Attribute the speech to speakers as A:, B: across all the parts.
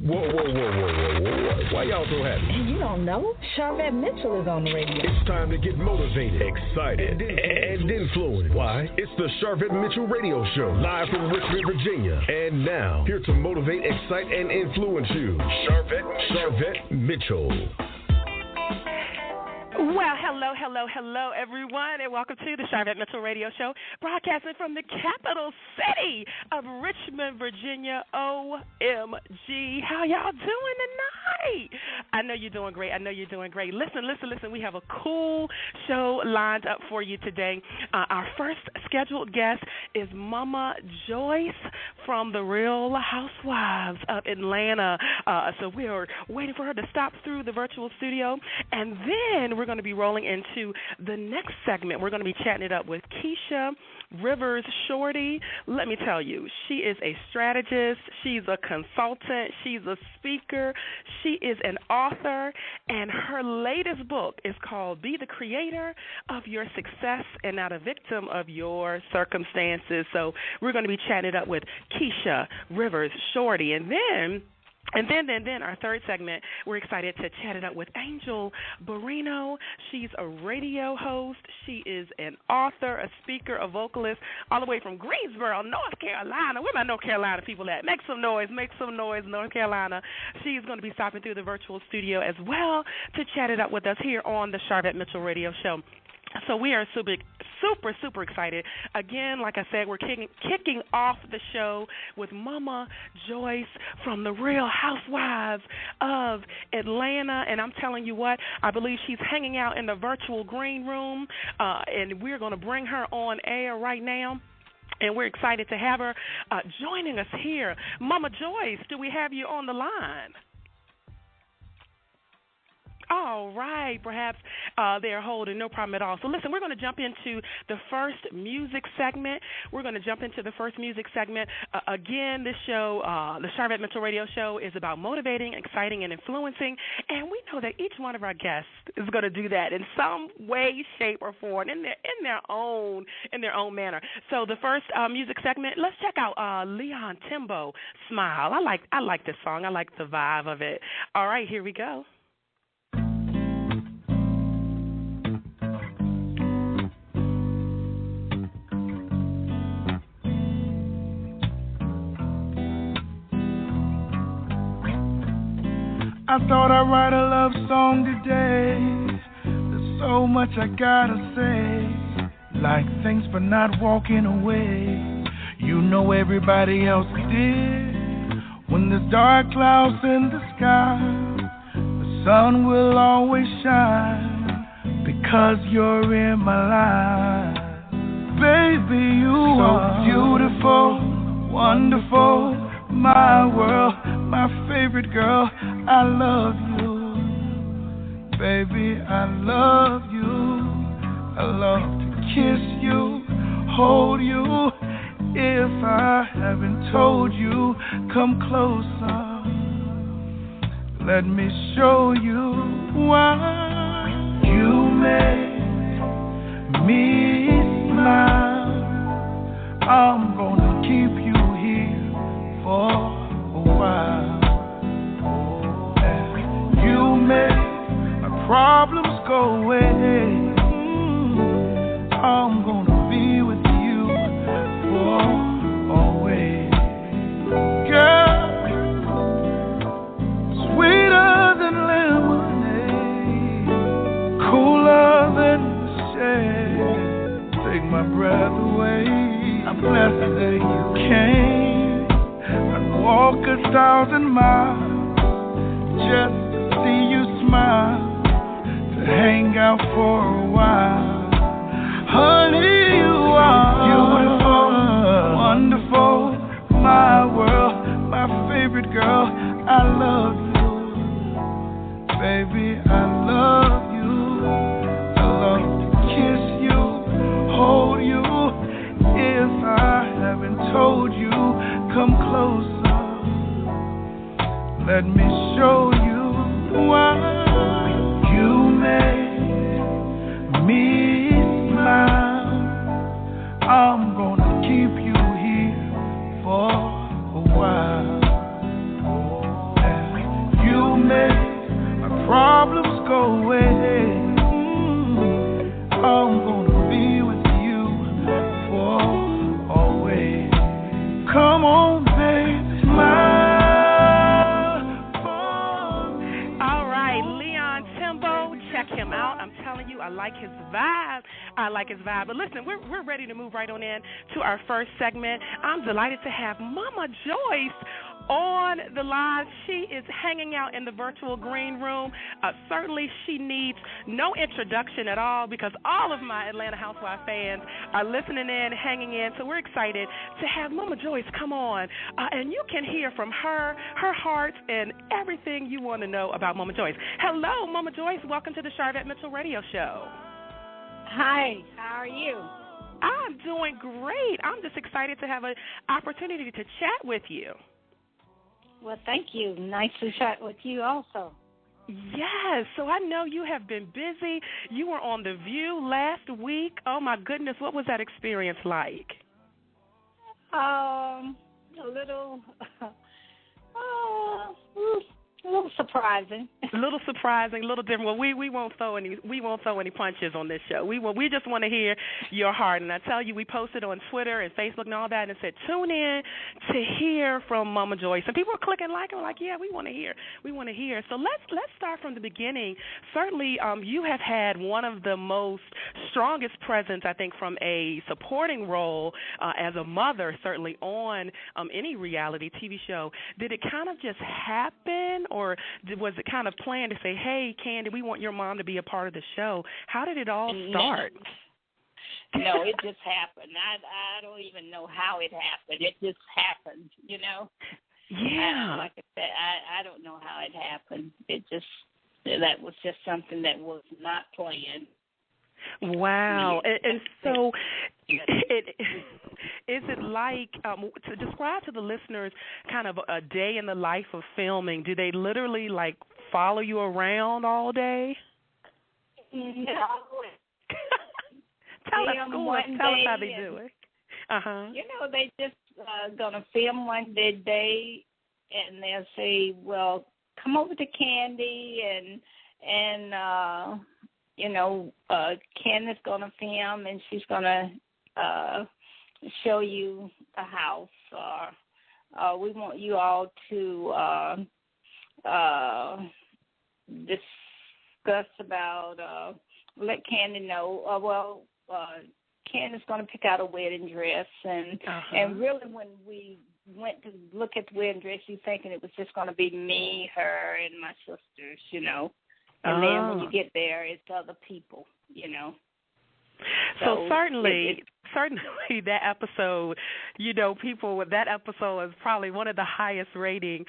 A: Whoa. Why y'all so happy?
B: You don't know? Charvette Mitchell is on the radio.
A: It's time to get motivated, excited, and influenced. Why? It's the Charvette Mitchell Radio Show, live from Richmond, Virginia. And now, here to motivate, excite, and influence you, Charvette Mitchell.
C: Well, hello, everyone, and welcome to the Charvette Mitchell Radio Show, broadcasting from the capital city of Richmond, Virginia. OMG, how y'all doing tonight? I know you're doing great. Listen. We have a cool show lined up for you today. Our first scheduled guest is Mama Joyce from the Real Housewives of Atlanta. So we are waiting for her to stop through the virtual studio, and then we're going to be rolling into the next segment. We're going to be chatting it up with Keisha Rivers Shorty. Let me tell you, she is a strategist, she's a consultant, she's a speaker, she is an author, and her latest book is called Be the Creator of Your Success and Not a Victim of Your Circumstances. So we're going to be chatting it up with Keisha Rivers Shorty. And then our third segment, we're excited to chat it up with Angel Barrino. She's a radio host. She is an author, a speaker, a vocalist, all the way from Greensboro, North Carolina. Where my North Carolina people at? Make some noise, North Carolina. She's going to be stopping through the virtual studio as well to chat it up with us here on the Charvette Mitchell Radio Show. So we are super excited. Again, like I said, we're kicking off the show with Mama Joyce from the Real Housewives of Atlanta. And I'm telling you what, I believe she's hanging out in the virtual green room, and we're going to bring her on air right now. And we're excited to have her joining us here. Mama Joyce, do we have you on the line? All right, perhaps they're holding, no problem at all. So listen, we're going to jump into the first music segment. Again, this show, the Charvette Mitchell Radio Show, is about motivating, exciting, and influencing. And we know that each one of our guests is going to do that in some way, shape, or form, in their own manner. So the first music segment, let's check out Leon Timbo, "Smile." I like this song. I like the vibe of it. All right, here we go.
D: I thought I'd write a love song today. There's so much I gotta say. Like thanks for not walking away. You know everybody else did. When there's dark clouds in the sky, the sun will always shine. Because you're in my life. Baby, you are so beautiful, wonderful, my world, my favorite girl. I love you, baby, I love you. I love to kiss you, hold you. If I haven't told you, come closer. Let me show you why. You make me smile. I'm gonna keep you here for a while. You make my problems go away. I'm gonna be with you for always. Girl, sweeter than lemonade, cooler than the shade. Take my breath away. I'm blessed that you came. I'd walk 1,000 miles just see you smile, to hang out for a while. Honey, you are beautiful, wonderful, my world, my favorite girl. I love you, baby, I love you. I love to kiss you, hold you. If I haven't told you, come closer. Let me show you why. You make me smile. I'm gonna keep you here for a while. And
C: like his vibe. I like his vibe. But listen, we're ready to move right on in to our first segment. I'm delighted to have Mama Joyce on the line. She is hanging out in the virtual green room. Certainly she needs no introduction at all because all of my Atlanta Housewives fans are listening in, hanging in. So we're excited to have Mama Joyce come on. And you can hear from her heart, and everything you want to know about Mama Joyce. Hello, Mama Joyce. Welcome to the Charvette Mitchell Radio Show.
E: Hi, how are you?
C: I'm doing great. I'm just excited to have an opportunity to chat with you.
E: Well, thank you. Nice to chat with you also.
C: Yes. So I know you have been busy. You were on The View last week. Oh, my goodness. What was that experience like?
E: A little surprising.
C: A little surprising, a little different. Well, we won't throw any punches on this show. We just want to hear your heart. And I tell you, we posted on Twitter and Facebook and all that, and it said tune in to hear from Mama Joyce. And people were clicking like, and we're like, yeah, we want to hear. So let's start from the beginning. Certainly, you have had one of the most strongest presence, I think, from a supporting role as a mother, certainly on any reality TV show. Did it kind of just happen? Or was it kind of planned to say, hey, Candy, we want your mom to be a part of the show? How did it all start?
E: No, it just happened. I don't even know how it happened. It just happened, you know?
C: Yeah.
E: Like I said, I don't know how it happened. That was just something that was not planned.
C: Wow. And so is it like, to describe to the listeners kind of a day in the life of filming, do they literally like follow you around all day?
E: No.
C: Tell us how they do it. Uh-huh.
E: You know, they just going to film one day and they'll say, well, come over to Candy and you know, Candace's going to film and she's going to show you the house. We want you all to discuss about, let Candy know. Candace's going to pick out a wedding dress. And really when we went to look at the wedding dress, you're thinking it was just going to be me, her, and my sisters, you know. And then when you get there, it's other people, you know.
C: So certainly that episode, you know, that episode is probably one of the highest rated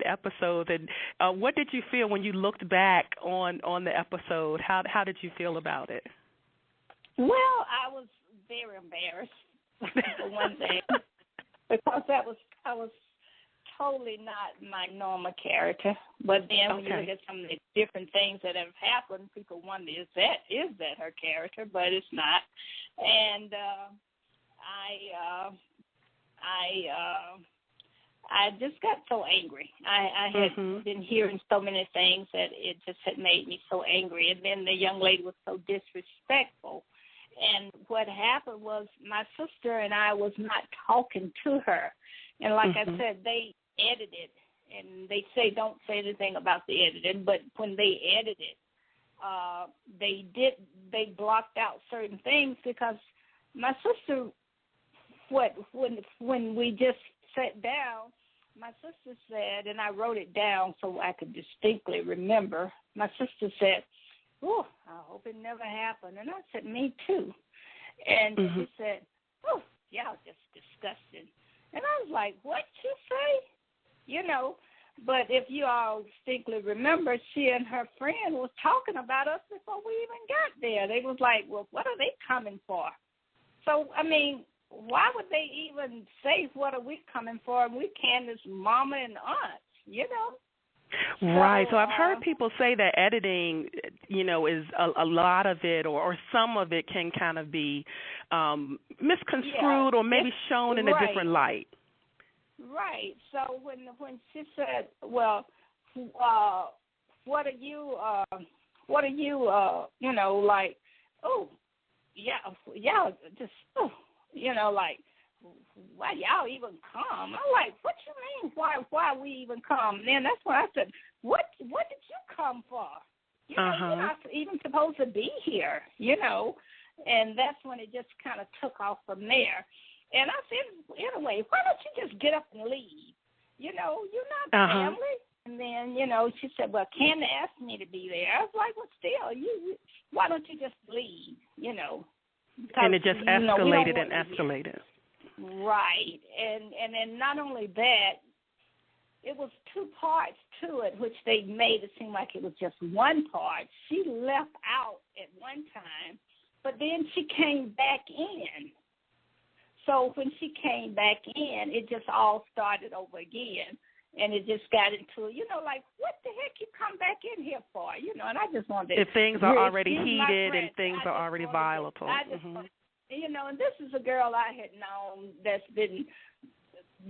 C: episodes. And what did you feel when you looked back on the episode? How did you feel about it?
E: Well, I was very embarrassed for one thing because I was totally not my normal character. But then when you look at some of the different things that have happened, people wonder, is that her character? But it's not. And I just got so angry. I had been hearing so many things that it just had made me so angry. And then the young lady was so disrespectful. And what happened was my sister and I was not talking to her. And like I said, they edited, and they say don't say anything about the editing, but when they edited, they blocked out certain things because my sister, when we just sat down, my sister said, and I wrote it down so I could distinctly remember, my sister said, oh, I hope it never happened. And I said, me too. And she said, oh, y'all just disgusting. And I was like, what you say? You know, but if you all distinctly remember, she and her friend was talking about us before we even got there. They was like, well, what are they coming for? So, I mean, why would they even say, what are we coming for? And we Candace's mama and aunts, you know?
C: Right. So I've heard people say that editing, you know, is a lot of it or some of it can kind of be misconstrued or maybe shown in a different light.
E: Right. So when she said, well, what are you, you know, like, oh, yeah, just, oh, you know, like, why y'all even come? I'm like, what you mean? Why we even come? And then that's when I said, what did you come for? You know, you're not even supposed to be here, you know. And that's when it just kind of took off from there. And I said, anyway, why don't you just get up and leave? You know, you're not family. And then, you know, she said, well, Candy asked me to be there. I was like, well, still, why don't you just leave, you know?
C: And it just escalated and escalated.
E: Right. And then not only that, it was two parts to it, which they made it seem like it was just one part. She left out at one time, but then she came back in. So when she came back in, it just all started over again. And it just got into, you know, like, what the heck you come back in here for? You know, and I just wanted to.
C: If things are already heated and things are already volatile.
E: You know, and this is a girl I had known that's been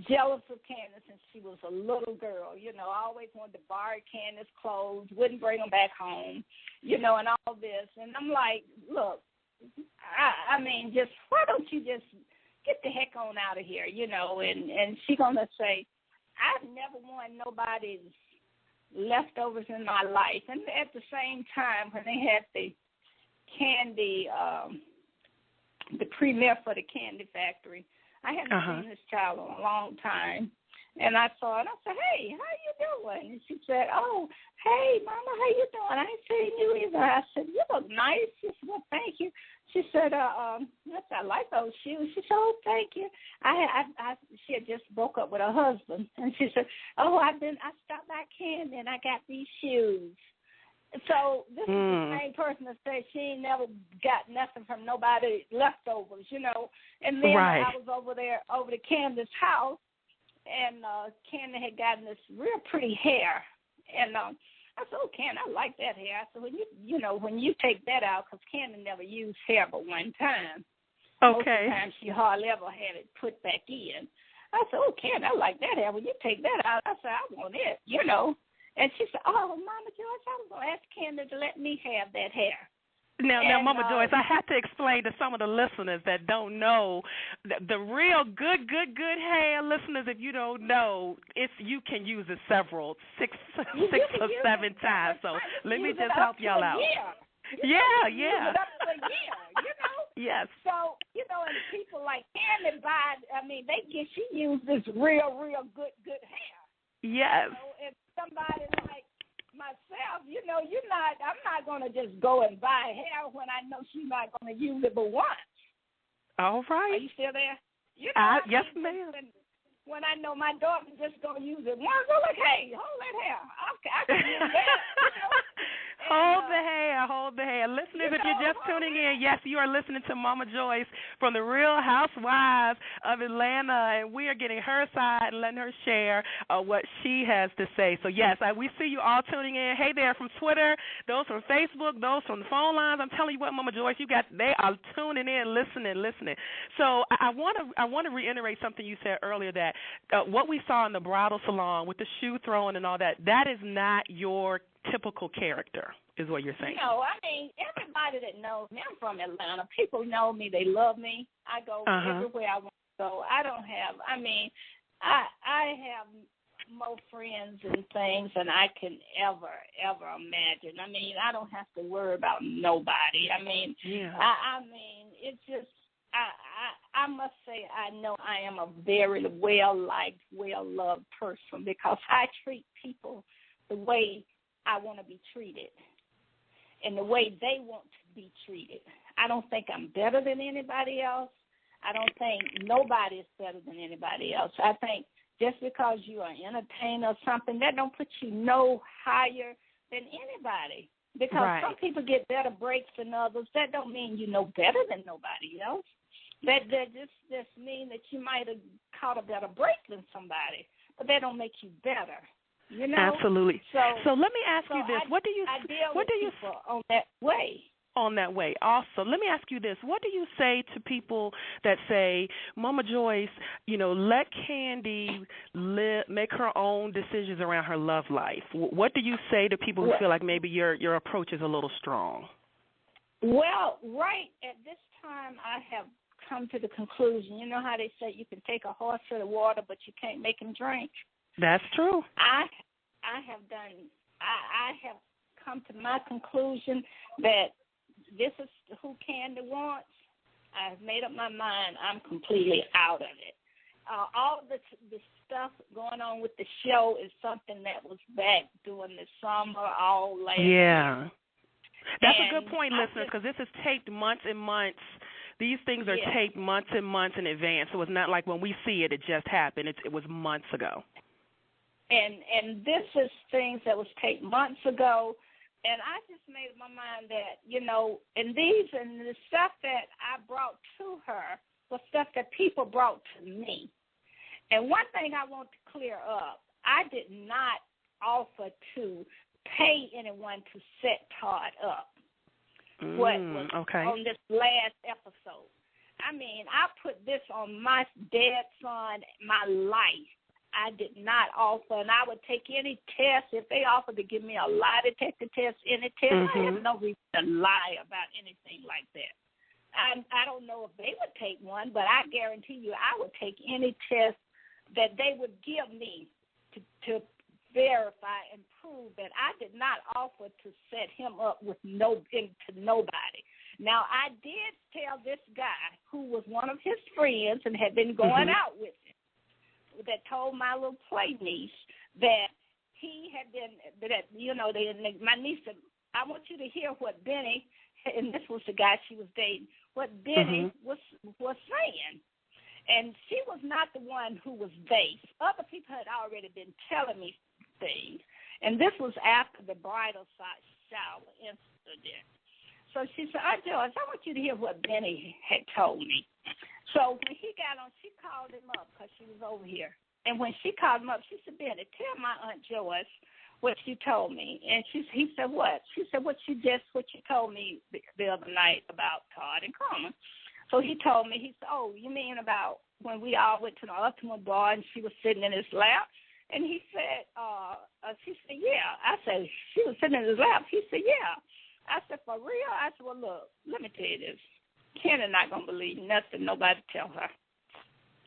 E: jealous of Candace since she was a little girl. You know, I always wanted to borrow Candace's clothes, wouldn't bring them back home, you know, and all this. And I'm like, look, I mean, just why don't you just get the heck on out of here, you know? And she's going to say, I've never wanted nobody's leftovers in my life. And at the same time, when they had the candy, the premiere for the Candy Factory, I hadn't seen this child in a long time. And I saw it. I said, hey, how you doing? And she said, oh, hey, Mama, how you doing? I ain't seen you either. I said, you look nice. She said, well, thank you. She said, I like those shoes. She said, oh, thank you. She had just broke up with her husband. And she said, oh, I stopped by Candy and I got these shoes. So this is the same person that said she ain't never got nothing from nobody leftovers, you know. And then I was over to Candace's house, and Candy had gotten this real pretty hair. And I said, oh, Candy, I like that hair. I said, when you take that out, because Candy never used hair but one time. Okay. Most of the time she hardly ever had it put back in. I said, oh, Candy, I like that hair. When you take that out, I said, I want it, you know. And she said, oh, Mama Joyce, I was going to ask Candy to let me have that hair.
C: Now, Mama Joyce, I have to explain to some of the listeners that don't know the real good hair. Listeners, if you don't know, you can use it six or seven times. So let me just help y'all out.
E: Yeah. Use it up to a year, you know.
C: Yes.
E: So, you know, and people like Candy she used this real good hair.
C: Yes.
E: You know, if somebody like myself, you know, I'm not going to just go and buy hair when I know she's not going to use it but once.
C: All right.
E: Are you still there? You know,
C: yes, ma'am.
E: When I know my daughter just going to use it once, I'm like, hey, hold that hair. I can use that. You know?
C: Hold the hair. Listeners, if you're just tuning in, yes, you are listening to Mama Joyce from the Real Housewives of Atlanta, and we are getting her side and letting her share what she has to say. So, yes, we see you all tuning in. Hey there from Twitter, those from Facebook, those from the phone lines. I'm telling you what, Mama Joyce, they are tuning in, listening. So I want to reiterate something you said earlier, that what we saw in the bridal salon with the shoe throwing and all that is not your typical character, is what you're saying.
E: No, I mean, everybody that knows me, I'm from Atlanta. People know me. They love me. I go everywhere I want to go. I have more friends and things than I can ever imagine. I mean, I don't have to worry about nobody. I mean, it's just, I must say I know I am a very well-liked, well-loved person because I treat people the way I want to be treated and the way they want to be treated. I don't think I'm better than anybody else. I don't think nobody is better than anybody else. I think just because you are an entertainer or something, that don't put you no higher than anybody. Because some people get better breaks than others. That don't mean you know better than nobody else. That just mean that you might have caught a better break than somebody, but that don't make you better. You know?
C: Absolutely. So let me ask you this: What do you
E: people on that way?
C: On that way. Also, let me ask you this: What do you say to people that say, "Mama Joyce, you know, let Candy make her own decisions around her love life"? What do you say to people who feel like maybe your approach is a little strong?
E: Well, right at this time, I have come to the conclusion. You know how they say you can take a horse to the water, but you can't make him drink.
C: That's true.
E: I have come to my conclusion that this is who Candy wants, I've made up my mind. I'm completely out of it. All the stuff going on with the show is something that was back during the summer, all last year.
C: That's a good point, listeners, because this is taped months and months. These things are taped months and months in advance, so it's not like when we see it, it just happened. It was months ago.
E: And this is things that was taped months ago, and I just made up my mind that, and the stuff that I brought to her was stuff that people brought to me. And one thing I want to clear up, I did not offer to pay anyone to set Todd up. What was on this last episode. I mean, I put this on my dead son, my life. I did not offer, and I would take any test. If they offered to give me a lie detector test, any test, I have no reason to lie about anything like that. I don't know if they would take one, but I guarantee you I would take any test that they would give me to verify and prove that I did not offer to set him up with to nobody. Now, I did tell this guy who was one of his friends and had been going out with him, that told my little play niece that he had been, my niece said, I want you to hear what Benny, and this was the guy she was dating, what Benny was saying. And she was not the one who was based. Other people had already been telling me things. And this was after the bridal shower incident. So she said, Joyce, I want you to hear what Benny had told me. So when he got on, she called him up because she was over here. And when she called him up, she said, Benny, tell my Aunt Joyce what you told me. And he said, what? She said, what you told me the other night about Todd and Carmen. So he told me, he said, oh, you mean about when we all went to the ultimate bar and she was sitting in his lap? And he said, she said, yeah. I said, she was sitting in his lap. He said, yeah. I said, for real? I said, well, look, let me tell you this. Ken's not going to believe nothing nobody tell her.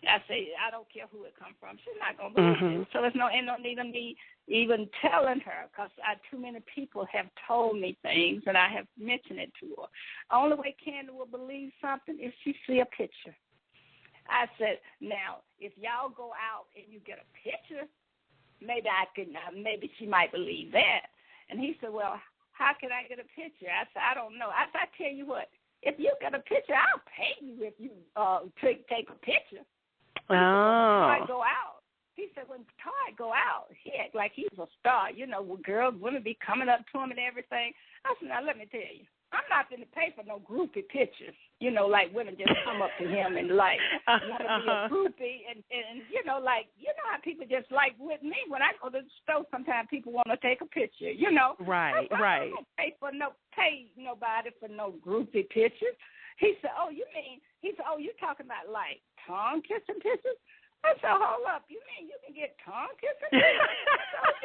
E: I say, I don't care who it come from. She's not going to believe it. So there's no need of me even telling her because too many people have told me things and I have mentioned it to her. Only way Candy will believe something is she see a picture. I said, now, if y'all go out and you get a picture, maybe she might believe that. And he said, well, how can I get a picture? I said, I don't know. I said, I tell you what, if you get a picture, I'll pay you if you take a picture. Todd go out. He said, when Todd go out, he act like he's a star. Women be coming up to him and everything. I said, now, let me tell you, I'm not going to pay for no groupie pictures. Like women just come up to him and want to be a groupie. And how people just like with me. When I go to the store, sometimes people want to take a picture, Right. I don't pay nobody for no groupie pictures. He said, you're talking about like tongue kissing pictures? I said, hold up, you mean you can get tongue kissing pictures?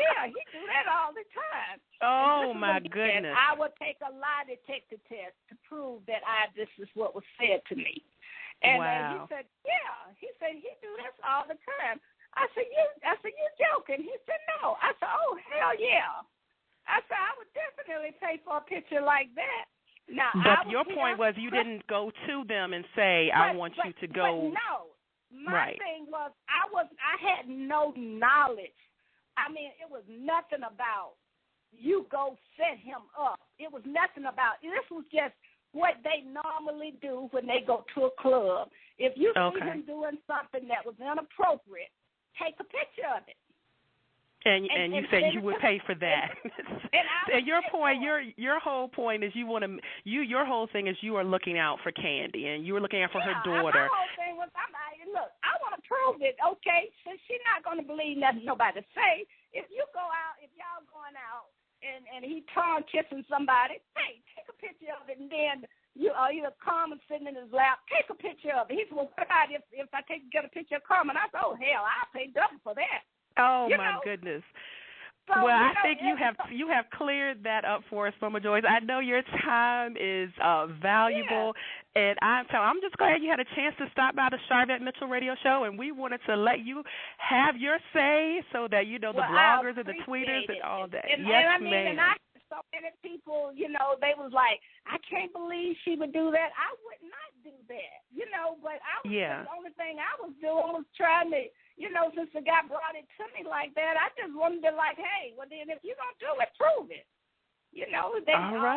E: Yeah, he do that all the time.
C: Oh, my goodness.
E: I would take a lie detector test to prove that this is what was said to me. And he said, yeah. He said, he do this all the time. I said, you joking? He said, no. I said, oh, hell yeah. I said, I would definitely pay for a picture like that. Now,
C: but your point was you didn't go to them and say, I want you to go.
E: But no. My thing was I had no knowledge. I mean, it was nothing about you go set him up. It was nothing about this was just what they normally do when they go to a club. If you see him doing something that was inappropriate, take a picture of it.
C: And you said you would pay for that. And your point, your whole point is your whole thing is you are looking out for Candy and you were looking out for her daughter.
E: My whole thing was, look, I want to prove it, okay? Since she's not going to believe nothing nobody say. If y'all going out and he tongue kissing somebody, hey, take a picture of it, and then you either Carmen sitting in his lap, take a picture of it. He said, well, what about if I get a picture of Carmen? I said, oh hell, I'll pay double for that.
C: Oh, my goodness. So, well, I think you have cleared that up for us, Mama Joyce. I know your time is valuable, and I'm just glad you had a chance to stop by the Charvette Mitchell Radio Show, and we wanted to let you have your say so that the bloggers and the tweeters and all that.
E: And
C: yes,
E: I mean,
C: ma'am.
E: And I so many people, they was like, I can't believe she would do that. I would not do that, but the only thing I was doing was trying to, since the guy brought it to me like that, I just wanted to hey, well, then if you're going to do it, prove it. They all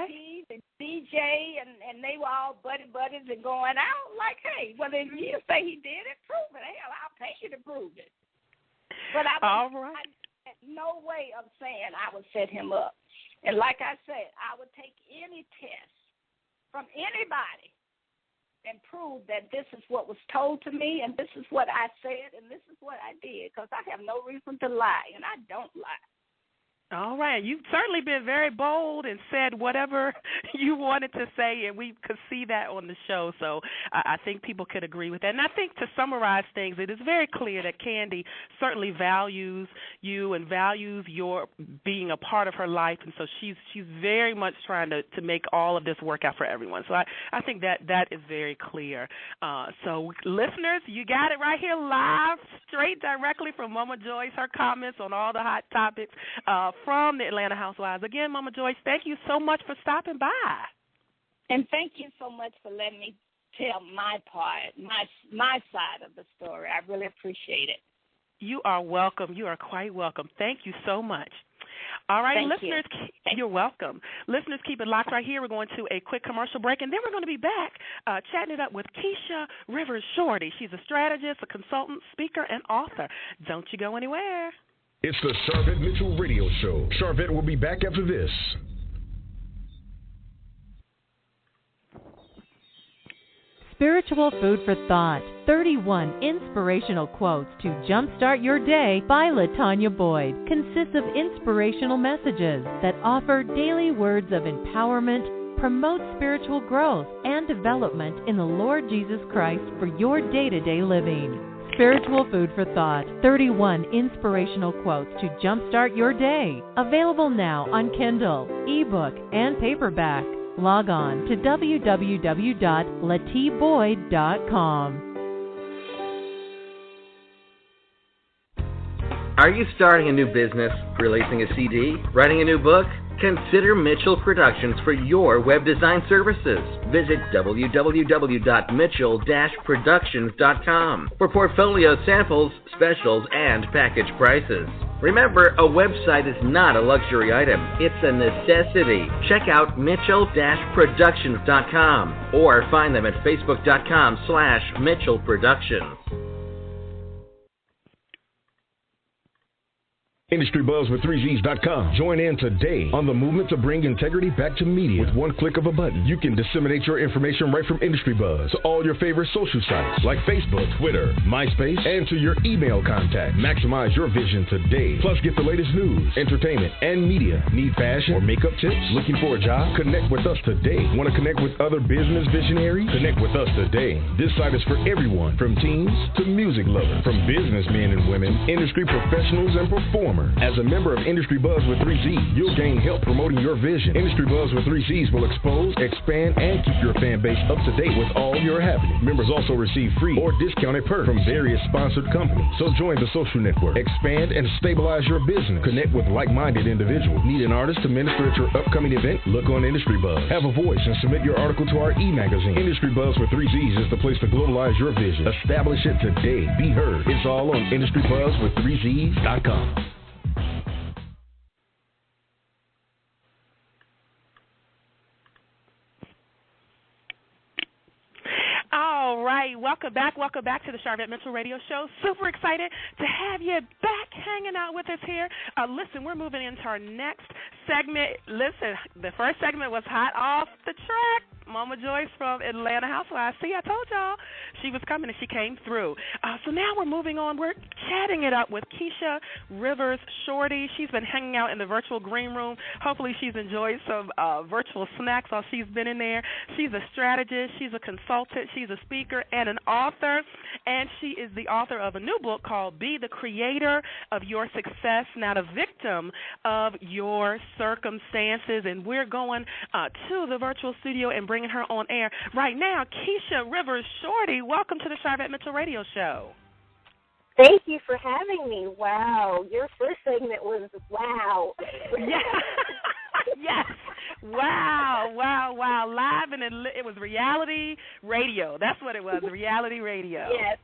E: he and DJ and they were all buddies and going out hey, well, then you say he did it, prove it. Hell, I'll pay you to prove it. But I had no way of saying I would set him up. And like I said, I would take any test from anybody and prove that this is what was told to me and this is what I said and this is what I did, because I have no reason to lie, and I don't lie.
C: All right. You've certainly been very bold and said whatever you wanted to say, and we could see that on the show. So I think people could agree with that. And I think to summarize things, it is very clear that Candy certainly values you and values your being a part of her life. And so she's very much trying to make all of this work out for everyone. So I think that is very clear. So listeners, you got it right here live, straight directly from Mama Joyce, her comments on all the hot topics from the Atlanta Housewives. Again, Mama Joyce, thank you so much for stopping by.
E: And thank you so much for letting me tell my part, my side of the story. I really appreciate it.
C: You are welcome. You are quite welcome. Thank you so much. All right, listeners, you're welcome. Listeners, keep it locked right here. We're going to a quick commercial break, and then we're going to be back chatting it up with Keisha Rivers Shorty. She's a strategist, a consultant, speaker, and author. Don't you go anywhere.
A: It's the Sharvette Mitchell Radio Show. Sharvette will be back after this.
F: Spiritual Food for Thought. 31 inspirational quotes to jumpstart your day by LaTanya Boyd consists of inspirational messages that offer daily words of empowerment, promote spiritual growth and development in the Lord Jesus Christ for your day-to-day living. Spiritual Food for Thought. 31 inspirational quotes to jumpstart your day. Available now on Kindle, ebook, and paperback. Log on to www.latboyd.com.
G: Are you starting a new business, releasing a CD, writing a new book? Consider Mitchell Productions for your web design services. Visit www.mitchell-productions.com for portfolio samples, specials, and package prices. Remember, a website is not a luxury item. It's a necessity. Check out mitchell-productions.com or find them at facebook.com/Mitchell Productions.
A: IndustryBuzzWith3Zs.com. Join in today on the movement to bring integrity back to media. With one click of a button, you can disseminate your information right from Industry Buzz to all your favorite social sites like Facebook, Twitter, MySpace, and to your email contact. Maximize your vision today. Plus, get the latest news, entertainment, and media. Need fashion or makeup tips? Looking for a job? Connect with us today. Want to connect with other business visionaries? Connect with us today. This site is for everyone, from teens to music lovers, from businessmen and women, industry professionals, and performers. As a member of Industry Buzz with 3Z, you'll gain help promoting your vision. Industry Buzz with 3Zs will expose, expand, and keep your fan base up to date with all your happenings. Members also receive free or discounted perks from various sponsored companies. So join the social network, expand, and stabilize your business. Connect with like-minded individuals. Need an artist to minister at your upcoming event? Look on Industry Buzz. Have a voice and submit your article to our e-magazine. Industry Buzz with 3Zs is the place to globalize your vision. Establish it today. Be heard. It's all on IndustryBuzzWith3Zs.com.
C: All right, welcome back to the Sharvette Mitchell Radio Show. Super excited to have you back hanging out with us here. Listen, we're moving into our next segment. Listen, the first segment was hot off the track. Mama Joyce from Atlanta Housewives. See, I told y'all she was coming and she came through. So now we're moving on. We're chatting it up with Keisha Rivers Shorty. She's been hanging out in the virtual green room. Hopefully she's enjoyed some virtual snacks while she's been in there. She's a strategist. She's a consultant. She's a speaker and an author. And she is the author of a new book called Be the Creator of Your Success, Not a Victim of Your Circumstances. And we're going to the virtual studio and bringing her on air right now. Keisha Rivers Shorty, welcome to the Sharvette Mitchell Radio Show.
H: Thank you for having me. Wow, your first segment was wow.
C: Yeah. Yes. was, reality radio.
H: Yes,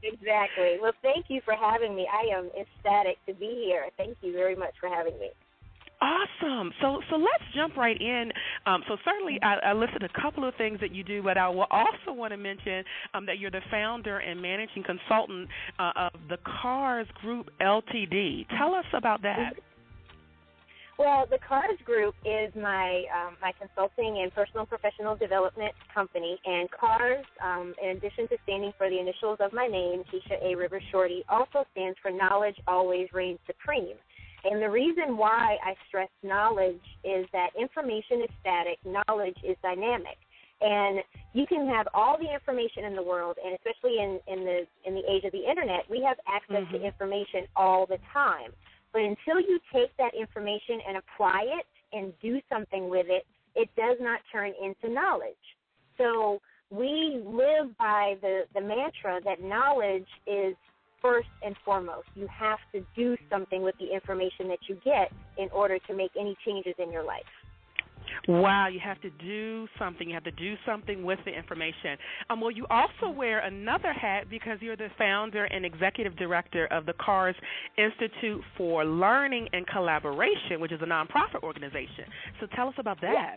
H: exactly. Well, thank you for having me. I am ecstatic to be here. Thank you very much for having me.
C: Awesome. So let's jump right in. So certainly I listed a couple of things that you do, but I will also want to mention that you're the founder and managing consultant of the Cars Group Ltd. Tell us about that.
H: Well, the Cars Group is my consulting and personal professional development company, and Cars, in addition to standing for the initials of my name, Keisha A. Shorty, also stands for Knowledge Always Reigns Supreme. And the reason why I stress knowledge is that information is static, knowledge is dynamic. And you can have all the information in the world, and especially in the age of the Internet, we have access to information all the time. But until you take that information and apply it and do something with it, it does not turn into knowledge. So we live by the mantra that knowledge is first and foremost. You have to do something with the information that you get in order to make any changes in your life.
C: Wow, you have to do something. You have to do something with the information. Well, you also wear another hat because you're the founder and executive director of the Cars Institute for Learning and Collaboration, which is a nonprofit organization. So tell us about that.
H: Yeah.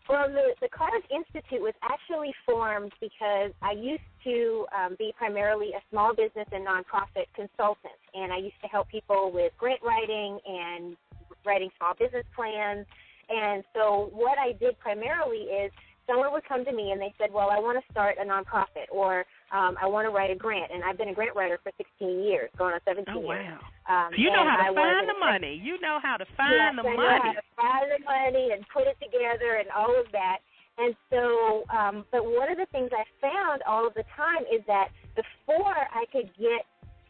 H: Well, the Cars Institute was actually formed because I used to be primarily a small business and nonprofit consultant, and I used to help people with grant writing and writing small business plans. And so what I did primarily is someone would come to me and they said, well, I want to start a nonprofit, or I want to write a grant. AndVe been a grant writer for 16 years, going on 17 years.
C: Oh, wow. So you know how to find the money. You know how to find the money.
H: I know how to find the money and put it together and all of that. And so, but one of the things I found all of the time is that before I could get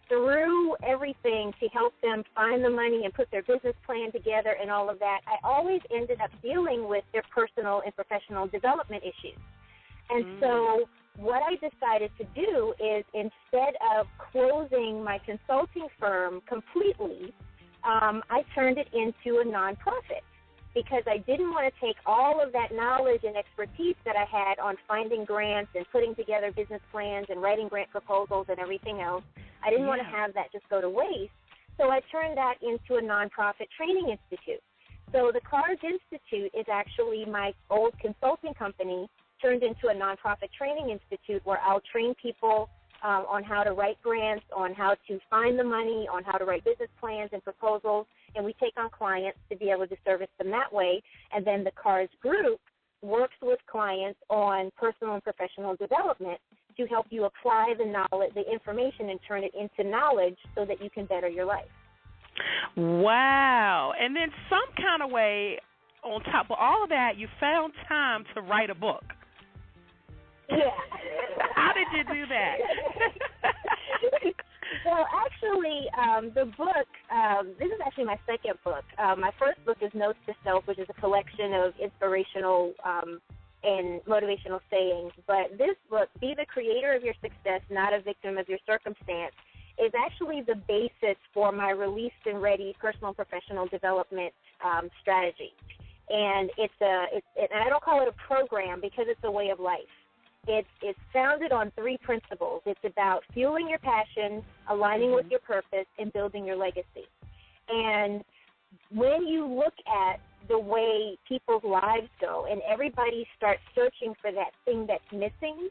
H: through everything to help them find the money and put their business plan together and all of that, I always ended up dealing with their personal and professional development issues. And so what I decided to do is, instead of closing my consulting firm completely, I turned it into a nonprofit, because I didn't want to take all of that knowledge and expertise that I had on finding grants and putting together business plans and writing grant proposals and everything else. I didn't want to have that just go to waste. So I turned that into a nonprofit training institute. So the Cars Institute is actually my old consulting company turned into a nonprofit training institute, where I'll train people on how to write grants, on how to find the money, on how to write business plans and proposals, and we take on clients to be able to service them that way. And then the Cars Group works with clients on personal and professional development to help you apply the knowledge, the information, and turn it into knowledge so that you can better your life.
C: Wow. And then some kind of way, on top of all of that, you found time to write a book.
H: Yeah.
C: How did you do that?
H: Well, actually, the book, this is actually my second book. My first book is Notes to Self, which is a collection of inspirational and motivational sayings. But this book, Be the Creator of Your Success, Not a Victim of Your Circumstance, is actually the basis for my released and ready personal and professional development strategy. And and I don't call it a program because it's a way of life. It's founded on three principles. It's about fueling your passion, aligning with your purpose, and building your legacy. And when you look at the way people's lives go and everybody starts searching for that thing that's missing,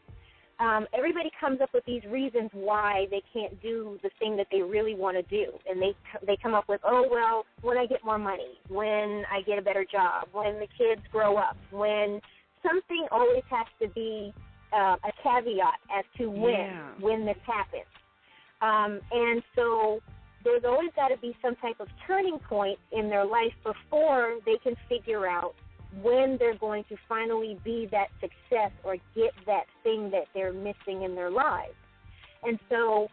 H: everybody comes up with these reasons why they can't do the thing that they really want to do. And they come up with, oh, well, when I get more money, when I get a better job, when the kids grow up, when something always has to be a caveat as to when this happens. And so there's always got to be some type of turning point in their life before they can figure out when they're going to finally be that success or get that thing that they're missing in their lives. And so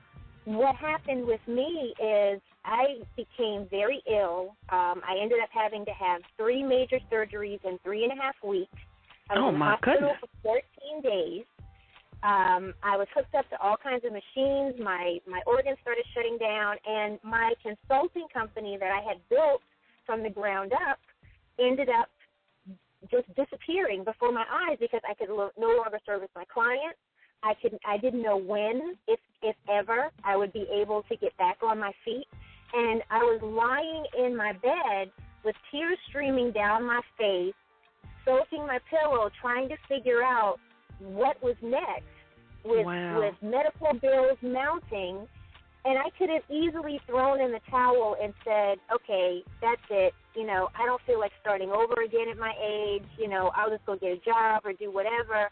H: what happened with me is I became very ill. I ended up having to have 3 major surgeries in 3.5 weeks. I was in the hospital for 14 days. I was hooked up to all kinds of machines. My organs started shutting down, and my consulting company that I had built from the ground up ended up just disappearing before my eyes because I could no longer service my clients. I didn't know when, if ever, I would be able to get back on my feet. And I was lying in my bed with tears streaming down my face, soaking my pillow, trying to figure out what was next with medical bills mounting. And I could have easily thrown in the towel and said, okay, that's it. You know, I don't feel like starting over again at my age. You know, I'll just go get a job or do whatever.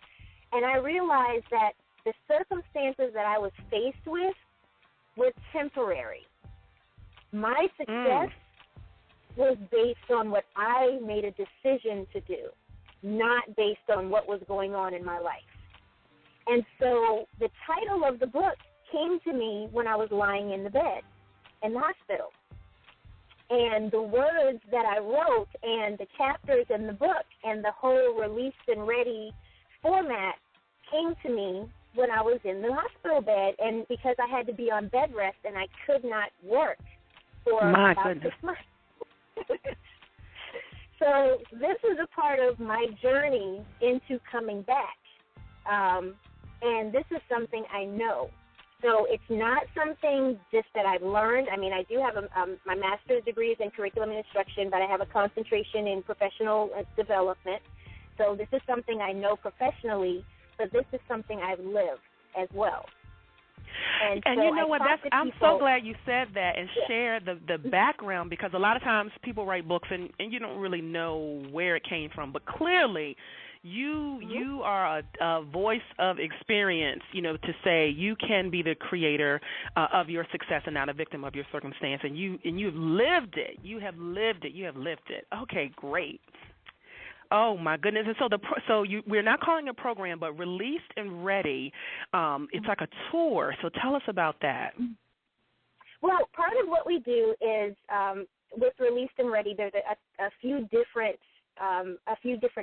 H: And I realized that the circumstances that I was faced with were temporary. My success was based on what I made a decision to do, not based on what was going on in my life. And so the title of the book came to me when I was lying in the bed in the hospital. And the words that I wrote and the chapters in the book and the whole released and ready format came to me when I was in the hospital bed, and because I had to be on bed rest and I could not work for about 6 months. So this is a part of my journey into coming back. And this is something I know. So it's not something just that I've learned. I mean, I do have my master's degree is in curriculum and instruction, but I have a concentration in professional development. So this is something I know professionally, but this is something I've lived as well. And so
C: you know what? I'm so glad you said that and share the background, because a lot of times people write books and you don't really know where it came from. But clearly, you are a voice of experience, you know, to say you can be the creator of your success and not a victim of your circumstance. And you've lived it. You have lived it. You have lived it. Okay, great. Oh my goodness! And so we're not calling it a program, but Released and Ready. It's like a tour. So tell us about that.
H: Well, part of what we do is with Released and Ready. There's a few different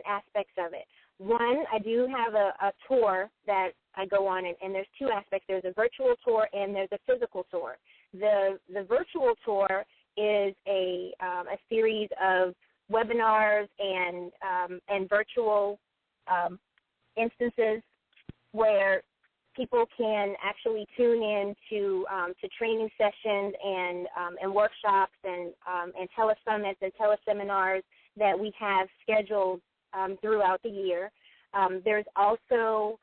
H: aspects of it. One, I do have a tour that I go on, and there's two aspects. There's a virtual tour and there's a physical tour. The virtual tour is a series of webinars and virtual instances where people can actually tune in to training sessions and workshops and telesummits and teleseminars that we have scheduled throughout the year. There's also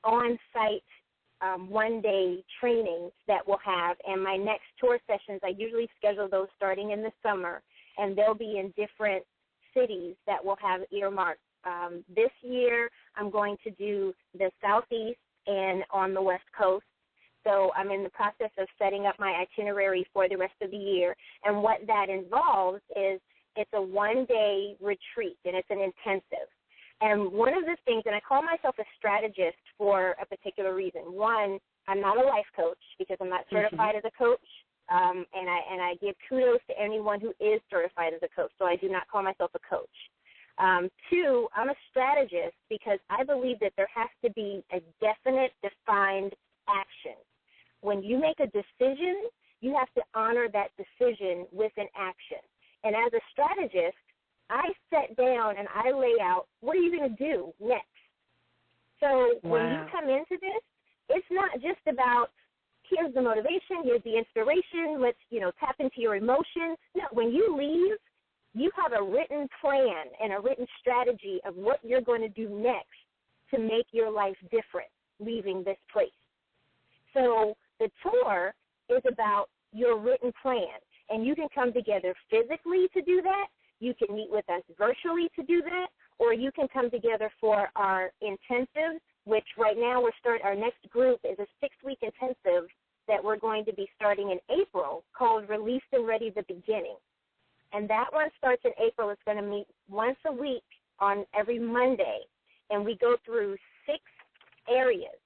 H: on-site one-day trainings that we'll have, and my next tour sessions, I usually schedule those starting in the summer, and they'll be in different cities that we'll have earmarked. This year, I'm going to do the Southeast and on the West Coast. So I'm in the process of setting up my itinerary for the rest of the year, and what that involves is it's a one-day retreat, and it's an intensive. And one of the things, and I call myself a strategist for a particular reason. One, I'm not a life coach because I'm not certified as a coach, and I give kudos to anyone who is certified as a coach, so I do not call myself a coach. Two, I'm a strategist because I believe that there has to be a definite, defined action. When you make a decision, you have to honor that decision with an action. And as a strategist, I sit down and I lay out, what are you going to do next? So when you come into this, it's not just about, here's the motivation, here's the inspiration, let's, tap into your emotions. No, when you leave, you have a written plan and a written strategy of what you're going to do next to make your life different leaving this place. So the tour is about your written plan, and you can come together physically to do that. You can meet with us virtually to do that, or you can come together for our intensive, which right now our next group is a 6-week intensive that we're going to be starting in April called Released and Ready the Beginning. And that one starts in April. It's going to meet once a week on every Monday, and we go through 6 areas.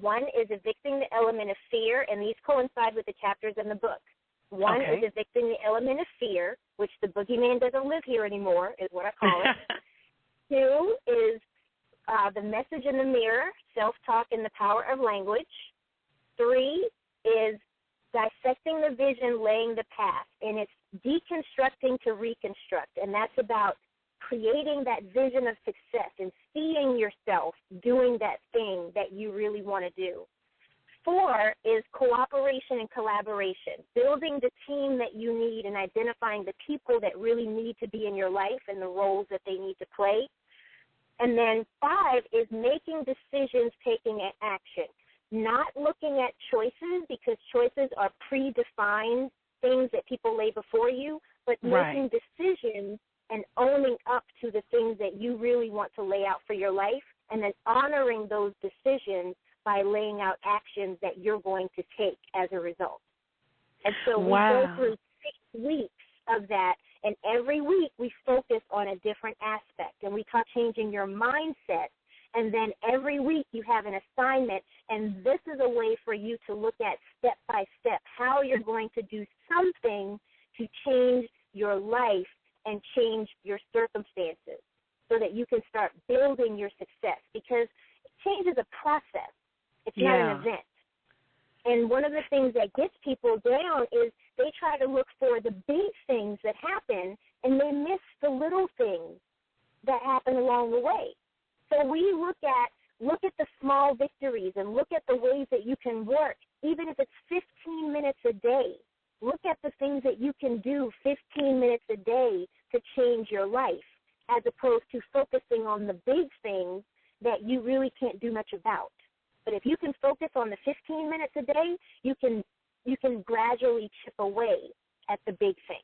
H: One is evicting the element of fear, and these coincide with the chapters in the book. One is evicting the element of fear, which the boogeyman doesn't live here anymore, is what I call it. 2 is the message in the mirror, self-talk and the power of language. 3 is dissecting the vision, laying the path, and it's deconstructing to reconstruct, and that's about creating that vision of success and seeing yourself doing that thing that you really want to do. 4 is cooperation and collaboration, building the team that you need and identifying the people that really need to be in your life and the roles that they need to play. And then 5 is making decisions, taking action, not looking at choices because choices are predefined things that people lay before you, but making decisions and owning up to the things that you really want to lay out for your life and then honoring those decisions by laying out actions that you're going to take as a result. And so we go through 6 weeks of that, and every week we focus on a different aspect, and we talk changing your mindset, and then every week you have an assignment, and this is a way for you to look at step by step how you're going to do something to change your life and change your circumstances so that you can start building your success, because change is a process. It's not an event. And one of the things that gets people down is they try to look for the big things that happen, and they miss the little things that happen along the way. So we look at the small victories and look at the ways that you can work, even if it's 15 minutes a day. Look at the things that you can do 15 minutes a day to change your life, as opposed to focusing on the big things that you really can't do much about. But if you can focus on the 15 minutes a day, you can gradually chip away at the big thing.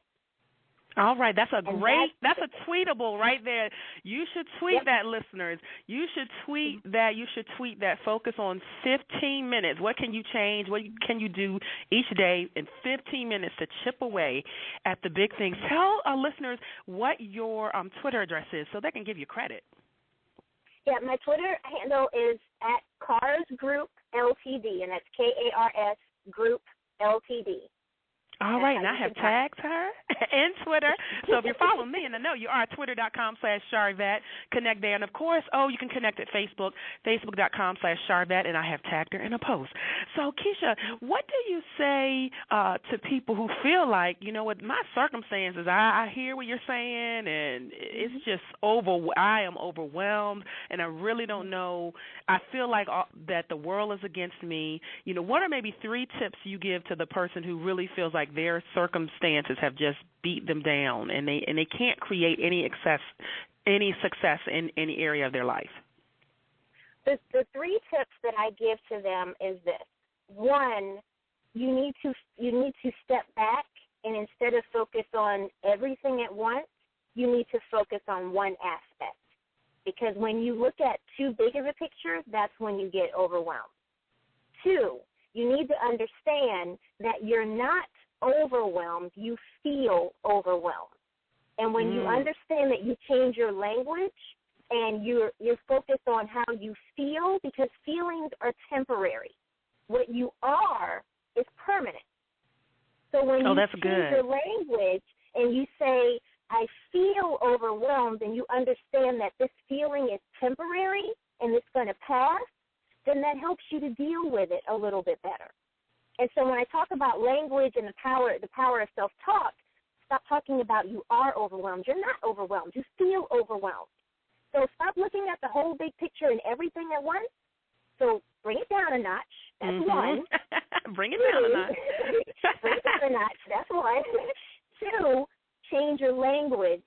C: All right, that's a tweetable right there. You should tweet that, listeners. You should tweet that. You should tweet that. Focus on 15 minutes. What can you change? What can you do each day in 15 minutes to chip away at the big things? Tell our listeners what your Twitter address is so they can give you credit.
H: Yeah, my Twitter handle is at Cars Group Ltd, and that's KARS Group Ltd.
C: All right, and I have tagged her and Twitter. So if you're following me in the know, you are twitter.com/Charvette. Connect there. And, of course, you can connect at Facebook, facebook.com/Charvette, and I have tagged her in a post. So, Keisha, what do you say to people who feel like, you know what, my circumstances, I hear what you're saying, and it's just I am overwhelmed, and I really don't know. I feel like that the world is against me. You know, what are maybe 3 tips you give to the person who really feels like their circumstances have just beat them down, and they can't create any success in any area of their life?
H: The 3 tips that I give to them is this. 1, you need to step back, and instead of focus on everything at once, you need to focus on one aspect. Because when you look at too big of a picture, that's when you get overwhelmed. 2, you need to understand that you're not overwhelmed, you feel overwhelmed. And when you understand that you change your language and you're focused on how you feel, because feelings are temporary. What you are is permanent. So when you change your language and you say, I feel overwhelmed, and you understand that this feeling is temporary and it's going to pass, then that helps you to deal with it a little bit better. And so when I talk about language and the power of self-talk, stop talking about you are overwhelmed. You're not overwhelmed. You feel overwhelmed. So stop looking at the whole big picture and everything at once. So bring it down a notch. That's 1.
C: Bring it down a notch.
H: Bring it down a notch. That's 1. 2, change your language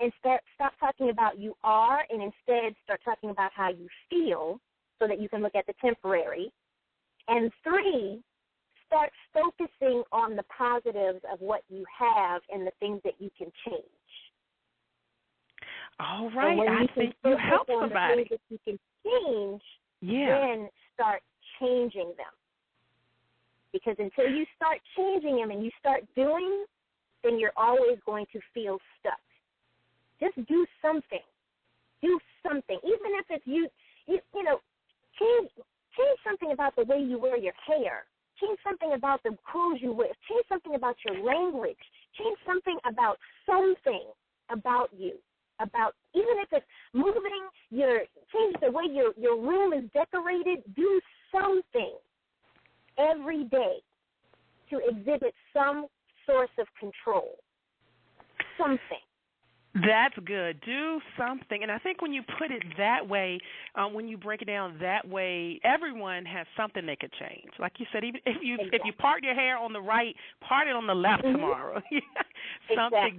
H: and stop talking about you are, and instead start talking about how you feel so that you can look at the temporary. And 3, start focusing on the positives of what you have and the things that you can change.
C: All right, I think you help somebody.
H: The things that you can change, then start changing them. Because until you start changing them and you start doing, then you're always going to feel stuck. Just do something. Do something. Even if it's you know, change something about the way you wear your hair. Change something about the clothes you wear. Change something about your language. Change something about you. About even if it's moving, change the way your room is decorated. Do something every day to exhibit some source of control. Something.
C: That's good. Do something. And I think when you put it that way, when you break it down that way, everyone has something they could change. Like you said, even if you part your hair on the right, part it on the left tomorrow.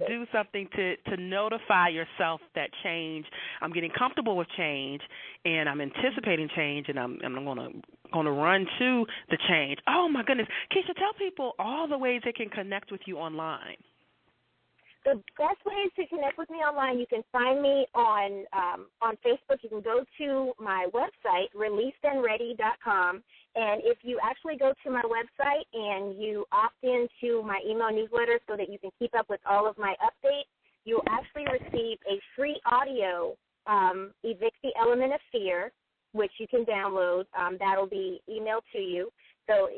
C: Do something to notify yourself that change. I'm getting comfortable with change, and I'm anticipating change, and I'm going to run to the change. Oh my goodness, Keisha, tell people all the ways they can connect with you online.
H: The best ways to connect with me online, you can find me on Facebook. You can go to my website, releasedandready.com, and if you actually go to my website and you opt into my email newsletter so that you can keep up with all of my updates, you'll actually receive a free audio, Evict the Element of Fear, which you can download. That'll be emailed to you. So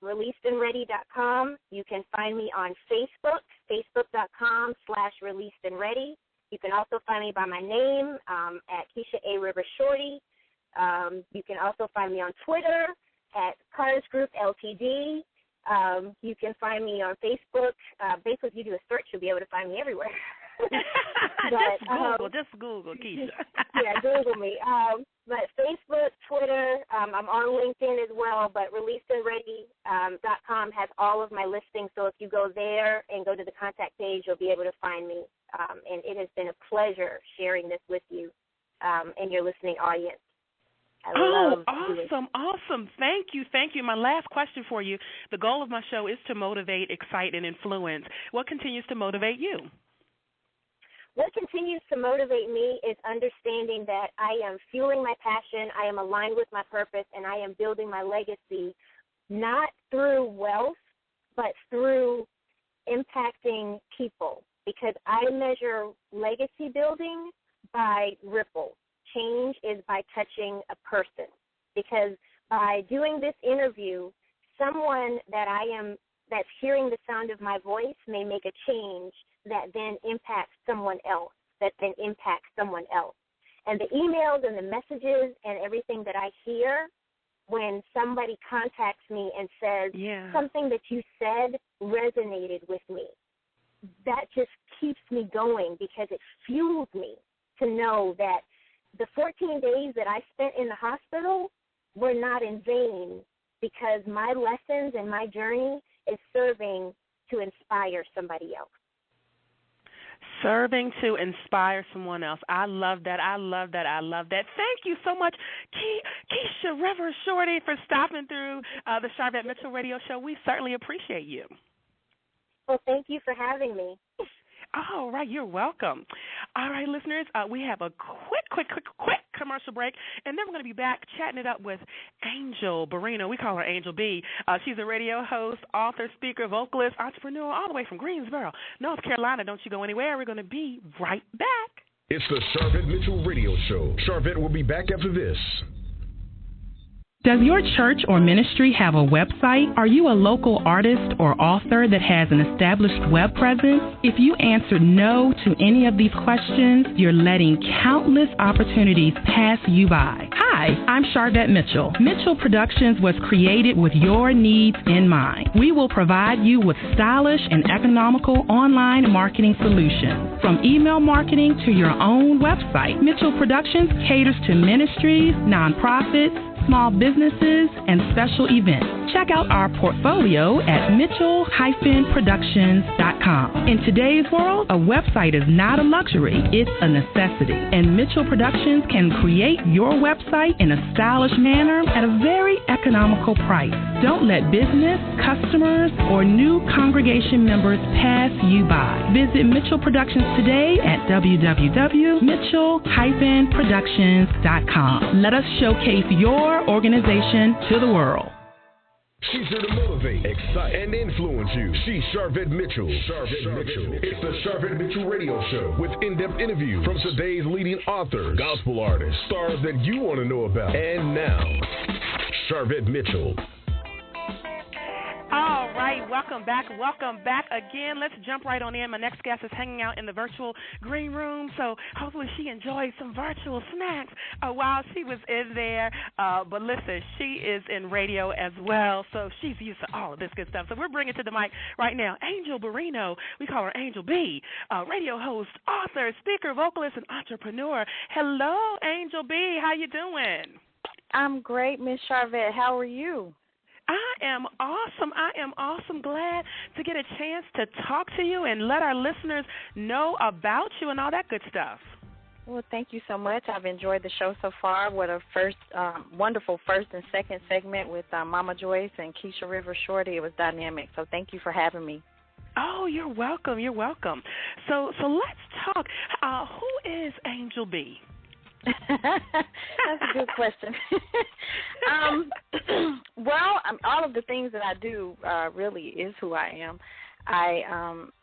H: releasedandready.com. You can find me on Facebook, facebook.com/releasedandready. You can also find me by my name at Keisha A. Shorty. You can also find me on Twitter at Cars Group Ltd. You can find me on Facebook. Basically, if you do a search, you'll be able to find me everywhere.
C: Just Google Keisha.
H: Yeah, Google me. But Facebook, Twitter, I'm on LinkedIn as well, but releasedandready.com has all of my listings, so if you go there and go to the contact page, you'll be able to find me. And it has been a pleasure sharing this with you and your listening audience.
C: Awesome. Thank you. My last question for you. The goal of my show is to motivate, excite, and influence. What continues to motivate you?
H: What continues to motivate me is understanding that I am fueling my passion, I am aligned with my purpose, and I am building my legacy not through wealth, but through impacting people, because I measure legacy building by ripple. Change is by touching a person, because by doing this interview, someone that's hearing the sound of my voice may make a change that then impacts someone else, And the emails and the messages and everything that I hear when somebody contacts me and says, something that you said resonated with me, that just keeps me going, because it fuels me to know that the 14 days that I spent in the hospital were not in vain, because my lessons and my journey is serving to inspire somebody else.
C: Serving to inspire someone else. I love that. Thank you so much, Keisha River Shorty, for stopping through the Sharvette Mitchell Radio Show. We certainly appreciate you.
H: Well, thank you for having me.
C: All right, you're welcome. All right, listeners, we have a quick commercial break, and then we're going to be back chatting it up with Angel Barino. We call her Angel B. She's a radio host, author, speaker, vocalist, entrepreneur, all the way from Greensboro, North Carolina. Don't you go anywhere. We're going to be right back.
A: It's the Sharvette Mitchell Radio Show. Sharvette will be back after this.
I: Does your church or ministry have a website? Are you a local artist or author that has an established web presence? If you answered no to any of these questions, you're letting countless opportunities pass you by. Hi, I'm Sharvette Mitchell. Mitchell Productions was created with your needs in mind. We will provide you with stylish and economical online marketing solutions. From email marketing to your own website, Mitchell Productions caters to ministries, nonprofits, small businesses, and special events. Check out our portfolio at mitchell-productions.com. In today's world, a website is not a luxury, it's a necessity. And Mitchell Productions can create your website in a stylish manner at a very economical price. Don't let business, customers, or new congregation members pass you by. Visit Mitchell Productions today at www.mitchell-productions.com. Let us showcase your organization to the world.
A: She's here to motivate, excite, and influence you. She's Sharvette Mitchell. It's the Sharvette Mitchell Radio Show with in-depth interviews from today's leading authors, gospel artists, stars that you want to know about. And now, Sharvette Mitchell.
C: All right, welcome welcome back again. Let's jump right on in. My next guest is hanging out in the virtual green room, so hopefully she enjoyed some virtual snacks while she was in there. But listen, she is in radio as well, so she's used to all of this good stuff. So we're bringing to the mic right now Angel Barrino. We call her Angel B, radio host, author, speaker, vocalist, and entrepreneur. Hello, Angel B. How you doing?
J: I'm great, Miss Charvette. How are you?
C: I am awesome. Glad to get a chance to talk to you and let our listeners know about you and all that good stuff.
J: Well, thank you so much. I've enjoyed the show so far. What a wonderful first and second segment with Mama Joyce and Keisha A. Shorty. It was dynamic. So thank you for having me.
C: Oh, you're welcome. So let's talk. Who is Angel B?
J: That's a good question. Well, all of the things that I do really is who I am. I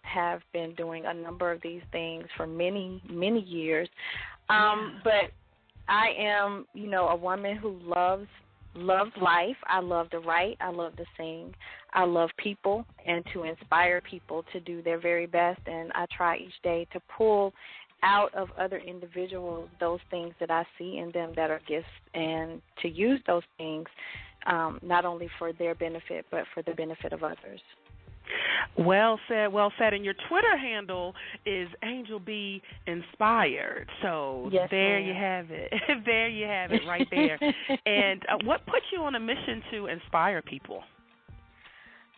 J: have been doing a number of these things for many, many years. But I am, a woman who loves life. I love to write. I love to sing. I love people and to inspire people to do their very best. And I try each day to pull out of other individuals those things that I see in them that are gifts, and to use those things not only for their benefit but for the benefit of others.
C: Well said. And your Twitter handle is Angel B Inspired. So
J: yes,
C: there
J: ma'am.
C: you have it. There you have it right there. And what put you on a mission to inspire people?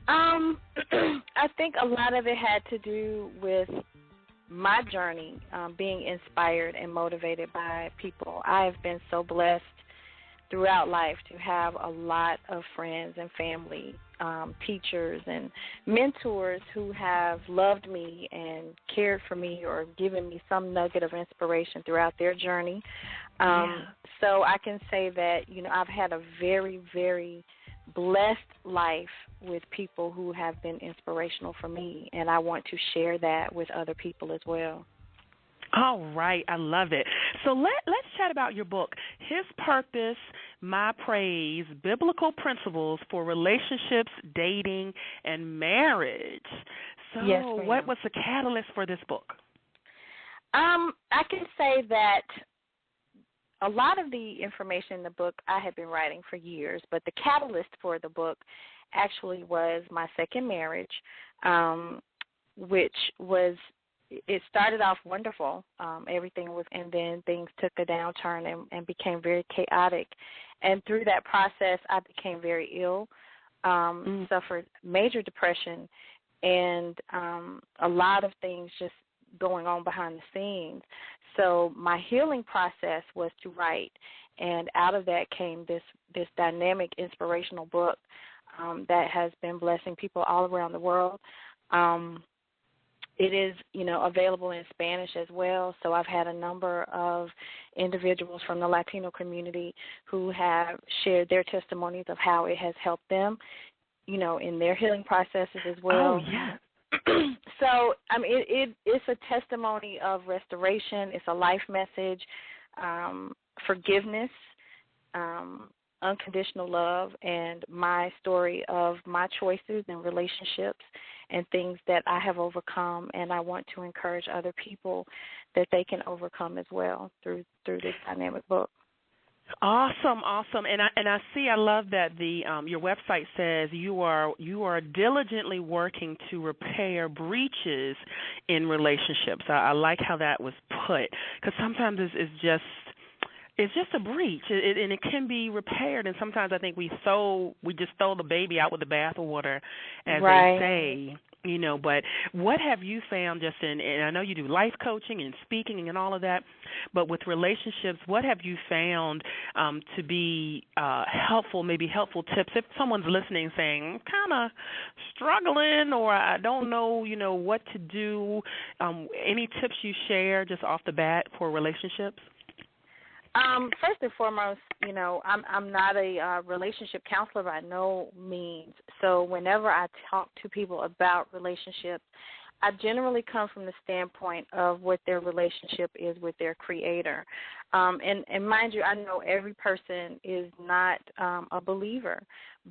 J: I think a lot of it had to do with my journey, being inspired and motivated by people. I have been so blessed throughout life to have a lot of friends and family, teachers and mentors who have loved me and cared for me or given me some nugget of inspiration throughout their journey. So I can say that, I've had a very, very blessed life with people who have been inspirational for me, and I want to share that with other people as well.
C: All right, I love it. So let's chat about your book, His Purpose, My Praise, Biblical Principles for Relationships, Dating, and Marriage. So
J: yes, ma'am.
C: What was the catalyst for this book?
J: I can say that a lot of the information in the book I had been writing for years, but the catalyst for the book actually was my second marriage, which was, it started off wonderful. Everything was, and then things took a downturn and became very chaotic. And through that process, I became very ill, suffered major depression, and a lot of things just going on behind the scenes. So my healing process was to write, and out of that came this dynamic, inspirational book that has been blessing people all around the world. It is, available in Spanish as well. So I've had a number of individuals from the Latino community who have shared their testimonies of how it has helped them, in their healing processes as well.
C: Oh, yeah.
J: So, it's a testimony of restoration. It's a life message, forgiveness, unconditional love, and my story of my choices and relationships and things that I have overcome, and I want to encourage other people that they can overcome as well through this dynamic book.
C: Awesome. And I love that your website says you are diligently working to repair breaches in relationships. I like how that was put, because sometimes it's just a breach, and it can be repaired. And sometimes I think we just throw the baby out with the bathwater, as
J: right.
C: they say. But what have you found just and I know you do life coaching and speaking and all of that, but with relationships, what have you found to be helpful tips if someone's listening saying, I'm kind of struggling or I don't know, what to do? Any tips you share just off the bat for relationships?
J: First and foremost, I'm not a relationship counselor by no means. So whenever I talk to people about relationships, I generally come from the standpoint of what their relationship is with their creator. And mind you, I know every person is not a believer,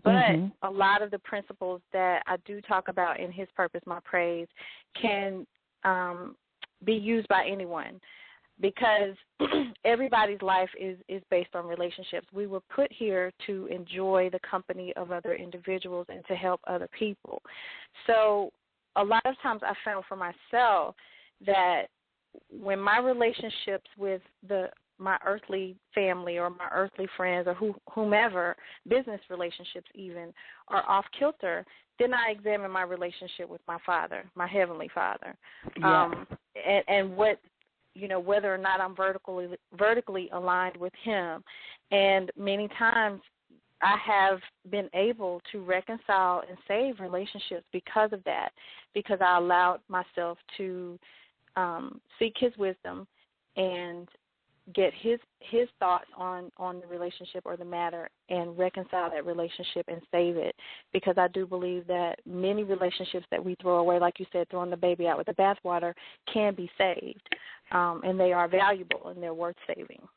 J: but a lot of the principles that I do talk about in His Purpose, My Praise can be used by anyone, because everybody's life is based on relationships. We were put here to enjoy the company of other individuals and to help other people. So a lot of times I found for myself that when my relationships with my earthly family or my earthly friends or whomever, business relationships even, are off kilter, then I examine my relationship with my Father, my Heavenly Father, and what, whether or not I'm vertically aligned with Him. And many times I have been able to reconcile and save relationships because of that, because I allowed myself to seek His wisdom and get his thoughts on the relationship or the matter and reconcile that relationship and save it, because I do believe that many relationships that we throw away, like you said, throwing the baby out with the bathwater, can be saved, and they are valuable and they're worth saving.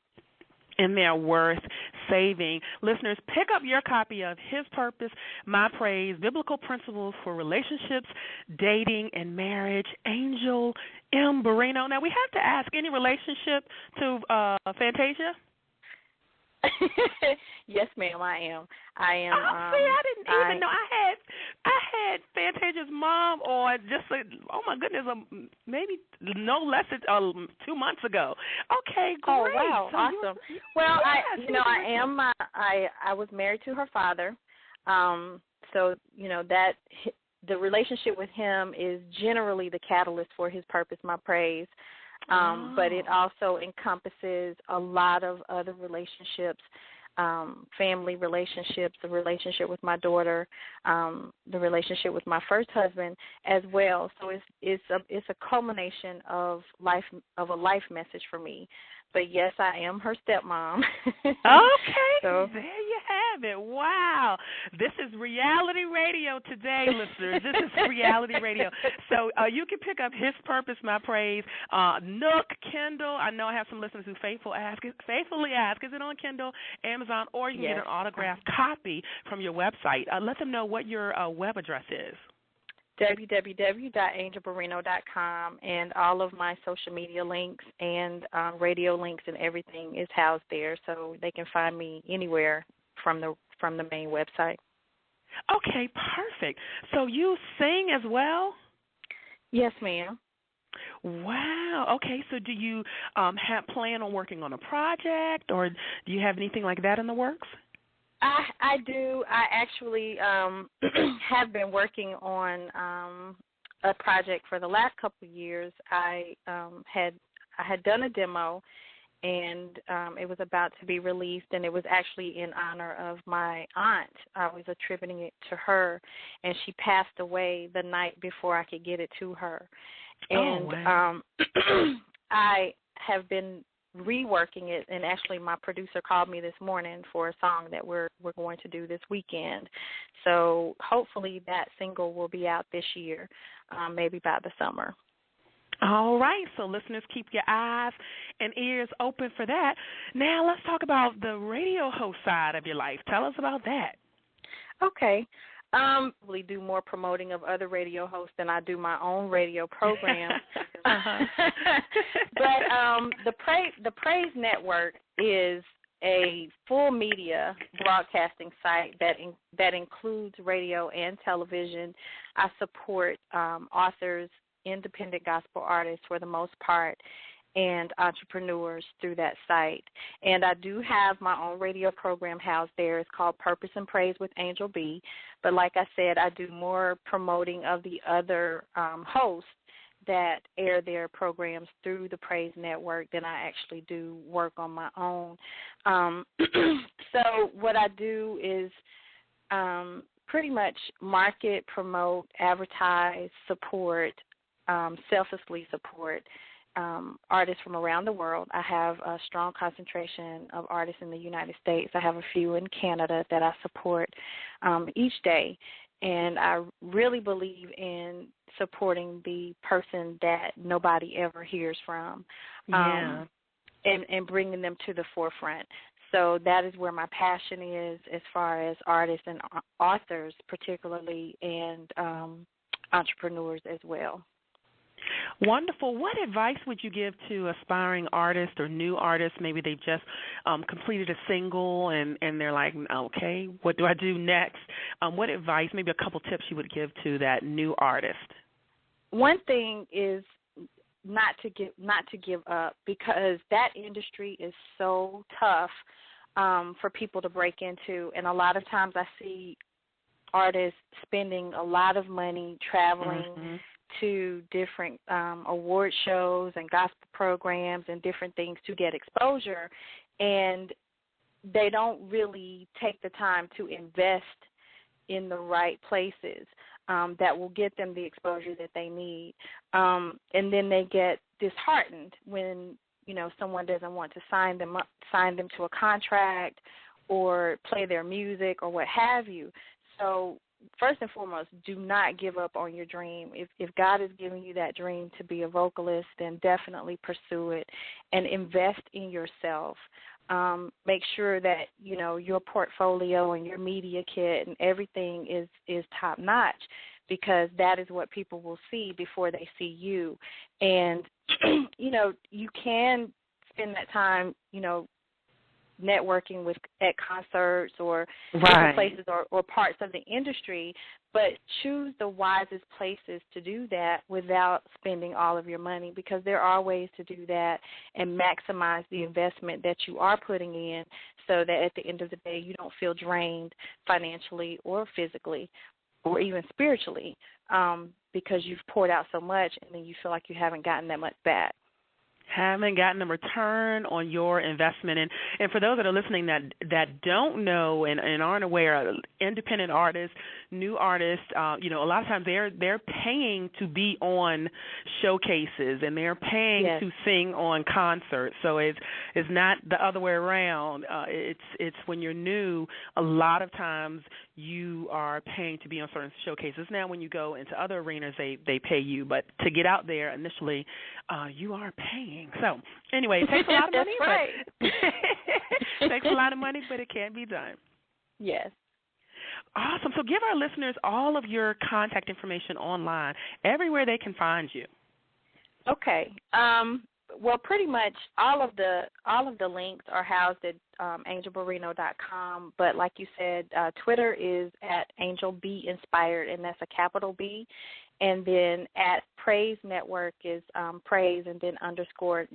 C: And they're worth saving. Listeners, pick up your copy of His Purpose, My Praise, Biblical Principles for Relationships, Dating, and Marriage, Angel M. Barrino. Now, we have to ask, any relationship to Fantasia?
J: Yes, ma'am, I am.
C: See, I didn't even know. I had Fantasia's mom on just, oh my goodness, maybe no less than 2 months ago. Okay, great.
J: Oh, wow, so awesome.
C: Well,
J: I was married to her father, so that the relationship with him is generally the catalyst for His Purpose, My Praise. But it also encompasses a lot of other relationships, family relationships, the relationship with my daughter, the relationship with my first husband as well. So it's a culmination of a life message for me. But yes, I am her stepmom.
C: Okay,
J: so
C: there you have it. Wow, this is reality radio today, listeners. This is reality radio. So you can pick up His Purpose, My Praise, Nook, Kindle. I know I have some listeners who faithfully ask, is it on Kindle, Amazon, or you can get an autographed copy from your website. Let them know what your web address is.
J: www.angelbarrino.com, and all of my social media links and radio links and everything is housed there, so they can find me anywhere from the main website.
C: Okay, perfect. So you sing as
J: Yes, ma'am.
C: Wow. Okay, so do you plan on working on a project, or do you have anything like that in the works?
J: I do. I actually have been working on a project for the last couple of years. I had done a demo, and it was about to be released, and it was actually in honor of my aunt. I was attributing it to her, and she passed away the night before I could get it to her. And
C: wow.
J: I have been reworking it, and actually my producer called me this morning for a song that we're going to do this weekend. So hopefully that single will be out this year, maybe by the summer.
C: All right, so listeners, keep your eyes and ears open for that. Now let's talk about the radio host side of your life. Tell us about that.
J: Okay. Really do more promoting of other radio hosts than I do my own radio program. But the Praise Network is a full media broadcasting site that includes radio and television. I support authors, independent gospel artists for the most part, and entrepreneurs through that site. And I do have my own radio program housed there. It's called Purpose and Praise with Angel B. But like I said, I do more promoting of the other hosts that air their programs through the Praise Network than I actually do work on my own. So what I do is pretty much market, promote, advertise, support, selflessly support artists from around the world. I have a strong concentration of artists in the United States. I have a few in Canada that I support each day. And I really believe in supporting the person that nobody ever hears from, and bringing them to the forefront. So that is where my passion is as far as artists and authors particularly, and entrepreneurs as well.
C: Wonderful. What advice would you give to aspiring artists or new artists? Maybe they've just completed a single and they're like, okay, what do I do next? What advice, maybe a couple tips you would give to that new artist?
J: One thing is not to give up, because that industry is so tough for people to break into. And a lot of times I see artists spending a lot of money traveling to different award shows and gospel programs and different things to get exposure, and they don't really take the time to invest in the right places that will get them the exposure that they need. And then they get disheartened when, someone doesn't want to sign them to a contract or play their music or what have you. So first and foremost, do not give up on your dream. If God is giving you that dream to be a vocalist, then definitely pursue it and invest in yourself. Make sure that, your portfolio and your media kit and everything is top notch, because that is what people will see before they see you. And, you can spend that time, networking at concerts or different places or parts of the industry, but choose the wisest places to do that without spending all of your money, because there are ways to do that and maximize the investment that you are putting in, so that at the end of the day you don't feel drained financially or physically or even spiritually, because you've poured out so much and then you feel like you haven't gotten that much back.
C: Haven't gotten a return on your investment. And for those that are listening that don't know and aren't aware, independent artists, new artists, a lot of times they're paying to be on showcases, and they're paying to sing on concerts. So it's not the other way around. It's when you're new, a lot of times you are paying to be on certain showcases. Now when you go into other arenas, they pay you, but to get out there initially, you are paying. So anyway, it takes a lot of money.
J: Right.
C: It takes a lot of money, but it can be done.
J: Yes.
C: Awesome. So give our listeners all of your contact information online, everywhere they can find you.
J: Okay. Well, pretty much all of the links are housed at angelbarino.com. But like you said, Twitter is at AngelBinspired, and that's a capital B. And then at Praise Network is praise and then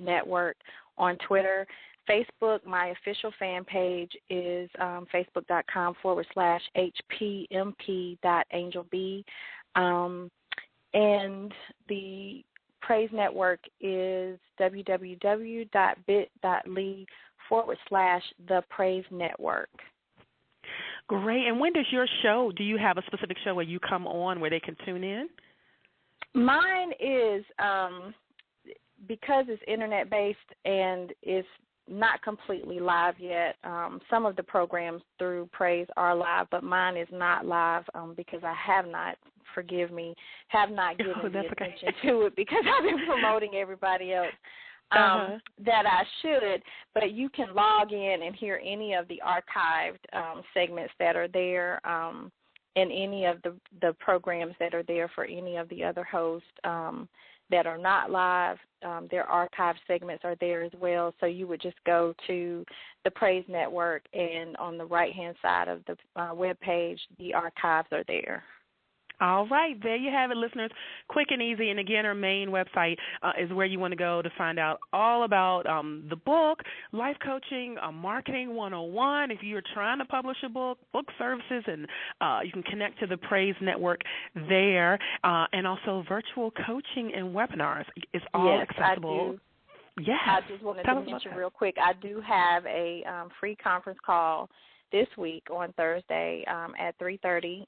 J: _network on Twitter. Facebook, my official fan page is facebook.com/hpmp.angelb. And the Praise Network is www.bit.ly/the-Praise-Network.
C: Great. And when does your show, do you have a specific show where you come on where they can tune in?
J: Mine is, because it's Internet-based and it's not completely live yet. Some of the programs through Praise are live, but mine is not live because I have not, forgive me, have not given the attention to it, because I've been promoting everybody else that I should. But you can log in and hear any of the archived segments that are there, and any of the programs that are there for any of the other hosts that are not live. Their archive segments are there as well. So you would just go to the Praise Network, and on the right-hand side of the web page, the archives are there.
C: All right, there you have it, listeners. Quick and easy. And again, our main website is where you want to go to find out all about the book, Life Coaching, Marketing 101. If you're trying to publish a book, book services, and you can connect to the Praise Network there, and also virtual coaching and webinars is all accessible.
J: I do.
C: Yes.
J: I just wanted to mention real quick, I do have a free conference call this week on Thursday at 3:30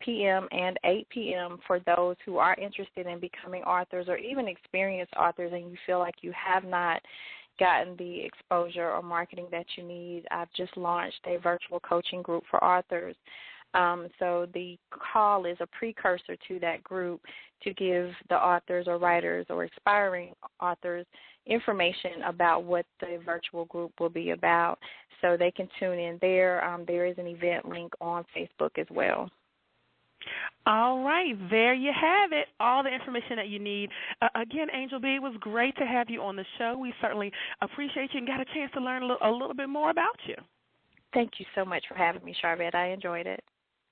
J: p.m. and 8 p.m. for those who are interested in becoming authors or even experienced authors, and you feel like you have not gotten the exposure or marketing that you need. I've just launched a virtual coaching group for authors So the call is a precursor to that group to give the authors or writers or aspiring authors information about what the virtual group will be about, so they can tune in there. There is an event link on Facebook as well.
C: All right, there you have it, all the information that you need. Again, Angel B, it was great to have you on the show. We certainly appreciate you and got a chance to learn a little bit more about you.
J: Thank you so much for having me, Charvette. I enjoyed it.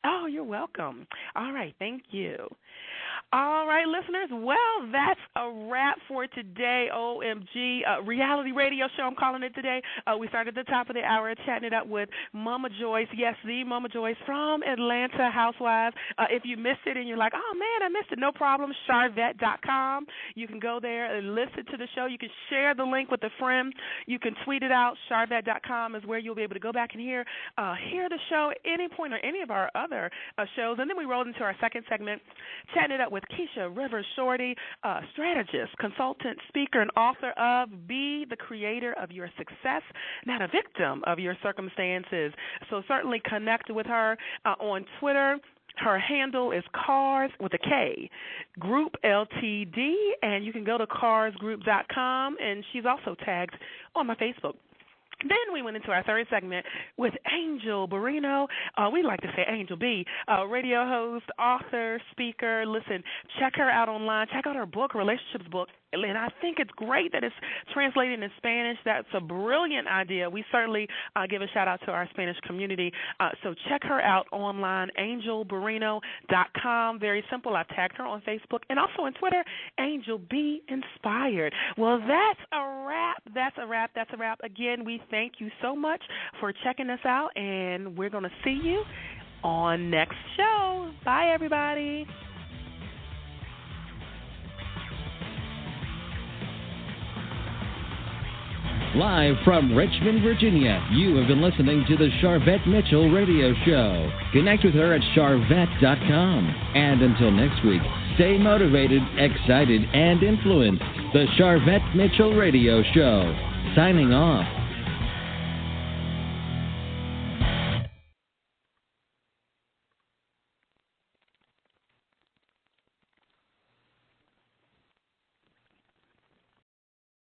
C: Oh, you're welcome. All right, thank you. All right, listeners, well, that's a wrap for today. OMG, reality radio show, I'm calling it today. We started at the top of the hour chatting it up with Mama Joyce, yes, the Mama Joyce from Atlanta Housewives. If you missed it and you're like, oh, man, I missed it, no problem, Charvette.com. You can go there and listen to the show. You can share the link with a friend. You can tweet it out. Charvette.com is where you'll be able to go back and hear the show at any point or any of our other shows. And then we rolled into our second segment, chatting it up with Keisha A, Shorty, strategist, consultant, speaker, and author of Be the Creator of Your Success, Not a Victim of Your Circumstances. So certainly connect with her on Twitter. Her handle is Cars with a K, Group LTD, and you can go to carsgroup.com, and she's also tagged on my Facebook. Then we went into our third segment with Angel Barino. We like to say Angel B, radio host, author, speaker. Listen, check her out online. Check out her book, Relationships book. And I think it's great that it's translated in Spanish. That's a brilliant idea. We certainly give a shout-out to our Spanish community. So check her out online, angelbarino.com. Very simple. I've tagged her on Facebook and also on Twitter, Angel B Inspired. Well, that's a wrap. That's a wrap. That's a wrap. Again, we thank you so much for checking us out, and we're going to see you on next show. Bye, everybody.
K: Live from Richmond, Virginia, you have been listening to the Charvette Mitchell Radio Show. Connect with her at charvette.com. And until next week, stay motivated, excited, and influenced. The Charvette Mitchell Radio Show. Signing off.